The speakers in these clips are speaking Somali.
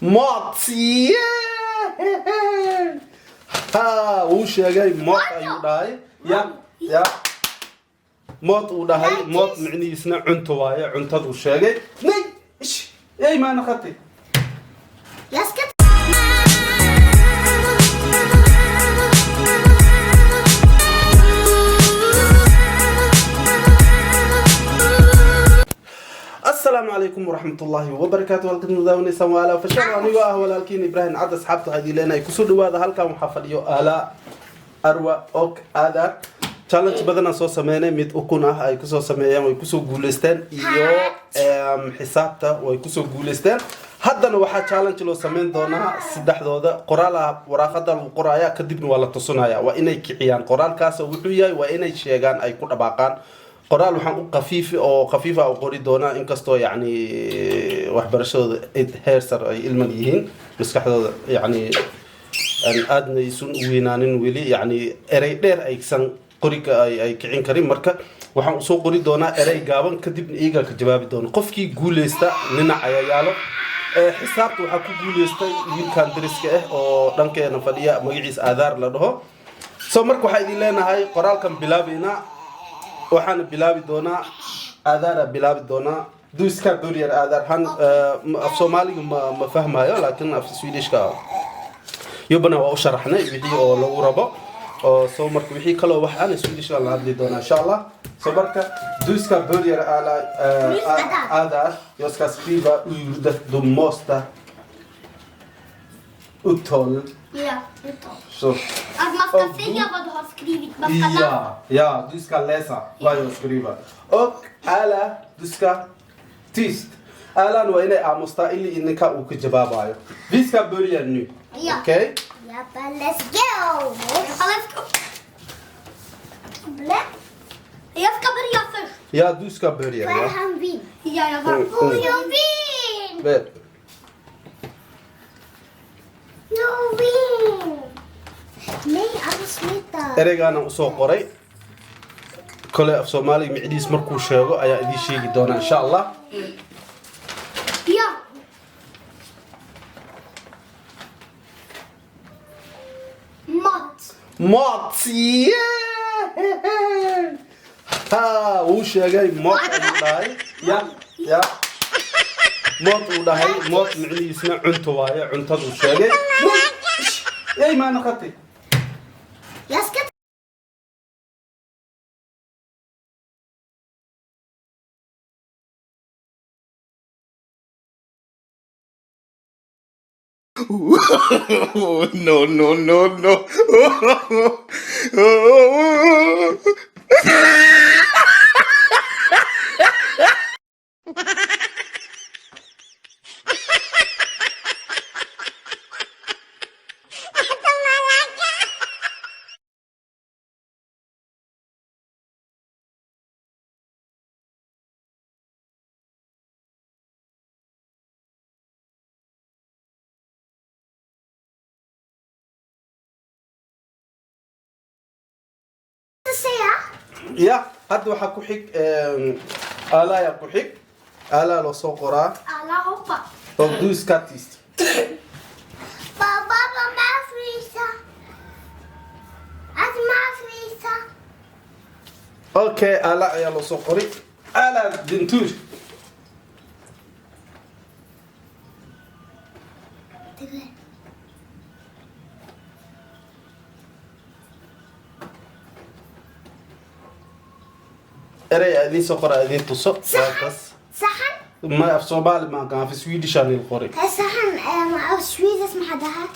Mat! Ha, uu sheegay mat ayuu dhahay. Ya. Mat uu dhahay, mat micnihiisna cunto waaye, cuntadu sheegay. Nay! Ish! Ey ma naqatay? Yaskad. السلام عليكم ورحمة الله وبركاته. halkan mudaawanaysan waa ala fashal anigo ah walaalkiin Ibrahim Cad asxaabta hadii leenay ku soo dhawaada halkan waxa fadhiyo ala arwa ok ada challenge badan soo sameeyay mid ukun ah ay ku soo sameeyeen way ku soo guuleysteen iyo xisaabta way ku soo guuleysteen haddana waxa challenge loo sameyn doonaa saddexdooda qoraal waraaqada lagu qoraya kadibna waa la tusinaya waa inay kiciyaan qoraalkaas wuxuu yahay waa inay sheegaan ay ku dhabaaqaan qoraal waxaan u qafiif oo qori doona inkastoo yani waxbarashada heersar ay ilman yihiin maskaxdooda yani aadna isun weynaanin weli yani erey dheer aysan qoriga ay kicin karin marka waxaan soo qori doonaa erey gaaban kadibna iyaga ka jawaabi doona qofkii guuleysta nina ayaa yaalo xisaabta waxa ku guuleystay wiilkan dariska ah oo dhankeena fadhiya magaciisa aadaar la dhaho soo marka waxa idin leenahay qoraalkan bilaabina waxaan bilaabi doonaa aadaara bilaabi doonaa duiska dorier aadaar han af Soomaaliga ma fahmayo laakiin af Swedishka yobana waa u sharaxnay wixii oo lagu rabo oo soo marka wixii kale wax aan Swedishka la hadli doonaa insha Allah soo marka duiska dorier aadaar jag ska skriva ordet du måste uttala. Ja, uttala. Så. Att man ska säga vad du har skrivit. Man ska Ja, du ska läsa vad jag skriver. Och alla, du ska tyst. Alla nu är inne amusta ili inka och jawabayo. Vi ska börja nu. Ja. Okej? Ja, let's go. Let's go. Blä. Jag ska börja först. Ja, du ska börja. För Ja. han vill. Ja, jag var på. Jag vill. Vet. Jag vill. Nej, alla sluta. Ereygaana u soo qoray kale af Soomaaliga micdiis markuu sheego ayaa idin sheegi doona insha Allah. Ja. Mat. Mat! Ha, uu sheegay mat ayuu dhahay. Ya. Mat uu dhahay, mat micnihiisna cunto waaye, cuntadu sheegay. Ey ma naqatay? Jag ska No. säga. Ya, hadda waxa ku xig ala ya ku xig. Ala loo soo qoraa. Alla hoppa. Och du ska tyst. Pappa, mamma frysa. Att mamma frysa. Okej, ala ayaa loo soo qoray. Ala dintuur. Erey adin soo qoraa adin tuso. صحن. ما af Soomaali ma kan af Swedish aan il qoray. صحن أو سويدس ما حدها.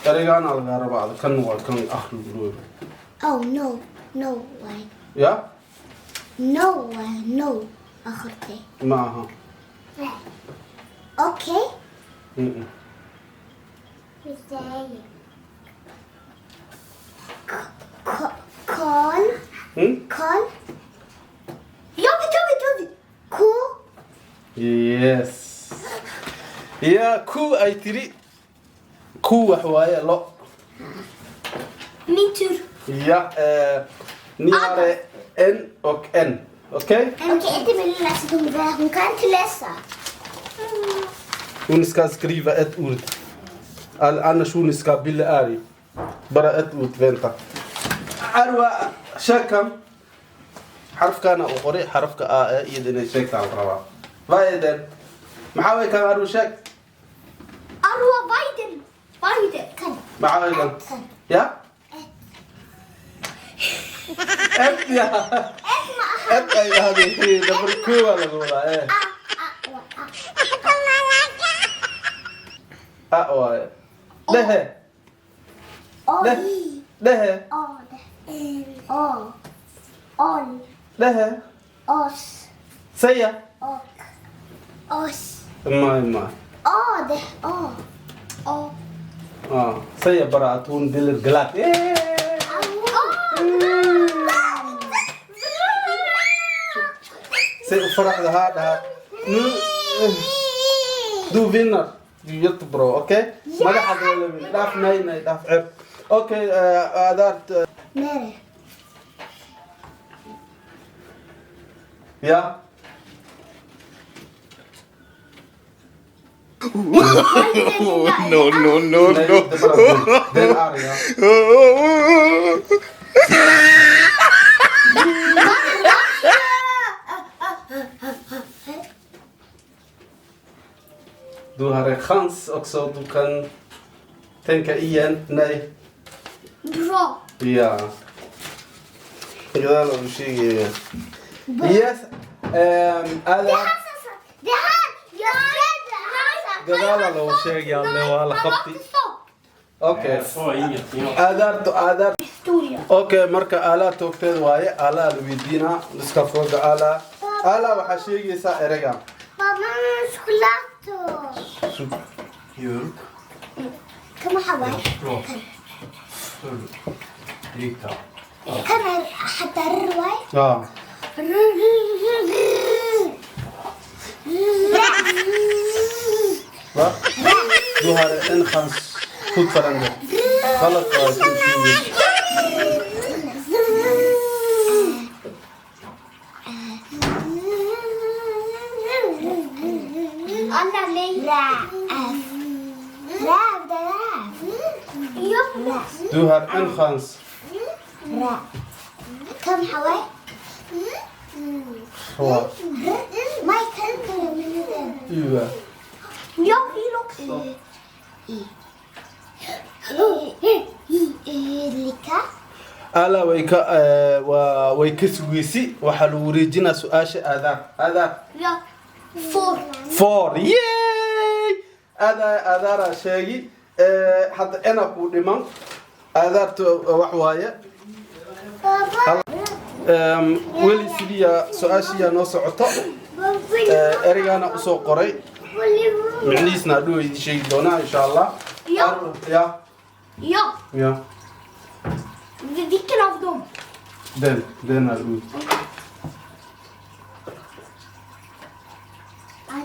Ereygaana laga rabaa kan waa kan akhriyo. Oh no way. Ya? No آخرتي. Maaha. Okej. Vi säger. Karl. Jag vet. K. Yes. Ya ku ay tiri ku wax waaye lo. Min tur. Ja, ni har N och N. Okej? Hon kan inte läsa hon kan inte läsa. Uniska skriva ett ord. Annars uniska billa ari. Bara ett ord vänta. Arwa shakam. حرفكana oo qori xarafka a iyadina sheegta rabaa. Vaiden. Maxaa way ka arwa sheeg? Arwa Biden. Biden kan. Maxaa way kan? Ya? يا أي هذه دبر كولا ولا إيه أقوى ده ده ده Os. سيا Os. ما سيا براتون بالجلات فرح هذا دو فينر يطبرو اوكي ما راح اقول داف ناي داف عب اوكي ادارت Nere. يا no. دل اريا Du har en chans också, du kan tänka igen. Nej. Bra. Ja. يلا وشي. Yes. هذا Det här. Jag قال له شيء يلا ولا خطي. اوكي. Så ingenting. آذار Historia. اوكي marka ala toogteed waaye ala weydiina iska foga ala waxa sheegaysa erega. Mamma skolato. Jul. Kan man ha Bra. Rikta. kan man حتى الرواي Ja. Va? Du har en chans fortfarande. غلط Anna nej. Räv. Räv, det är räv. Ja. Du har en chans. räv. كم حواي؟ Så. ما يكلم. Ja. Jag vill också. Lika. ala way ka sugaysi waxa lagu wareejinaa su'aasha aadaar Ja. Får. for yay aadaara sheegi hadda ena ku dhiman aadaarta wax waaye weli sidiya su'aashiya noo socoto erigana usoo qoray micnihiisna hadhow idin sheegi doonaa insha allah Ja. Ja. ya Vilken av dem? den är ut.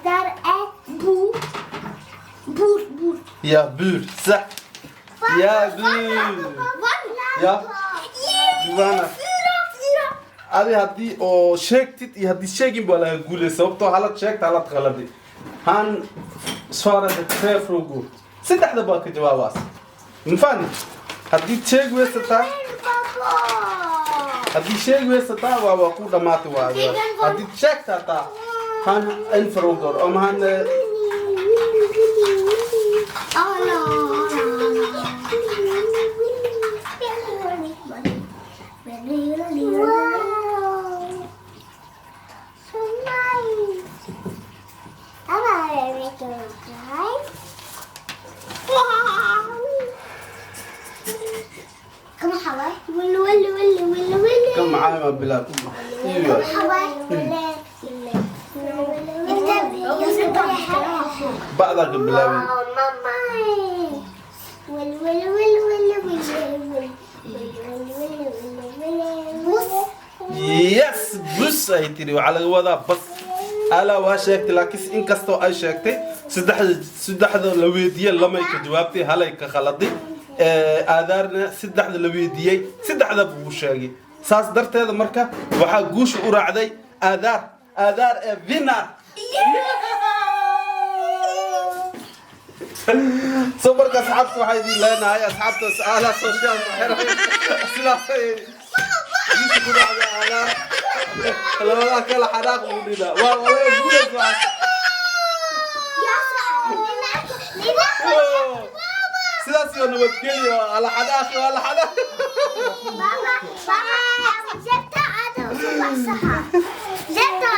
Där är bor. Bor. Ja, bur. صح. Ja, bur. Ja. Ivana. Fyra. Adi haddii oo sheegtid iyo haddii sheegin baa laga guulay sababtoo halad sheegta halad qaladi. Han svarade tre frågor. Saddexda baa ka jawaabaas. Mfani. Haddii sheeg weysataa haddii sheeg weysataa waa ku dhamaatay waa. Haddii sheegtaa taa han en frågor om han كم معايا بلاد. ايوه. بعضك بلاوي. يس بس اي تري وعلى وضع بس الا waa sheegtay laakiin in kasto ay sheegtay saddexda la weydiyay lama ka jawaabtay halay ka khaladi aadaarna saddexda la weydiyay saddexda buu sheegay saas darteeda marka waxa guush u raacday aadaar ee winner سوبر كأصحابك واحد لنا هاي أصحابته على سوشيال ميديا سلاسي يسكون على لا كلا حراق مودينا والله يقول سلاسي أنا بتكلم على حراق ولا حراق Baba, Zeta ada usah. Zeta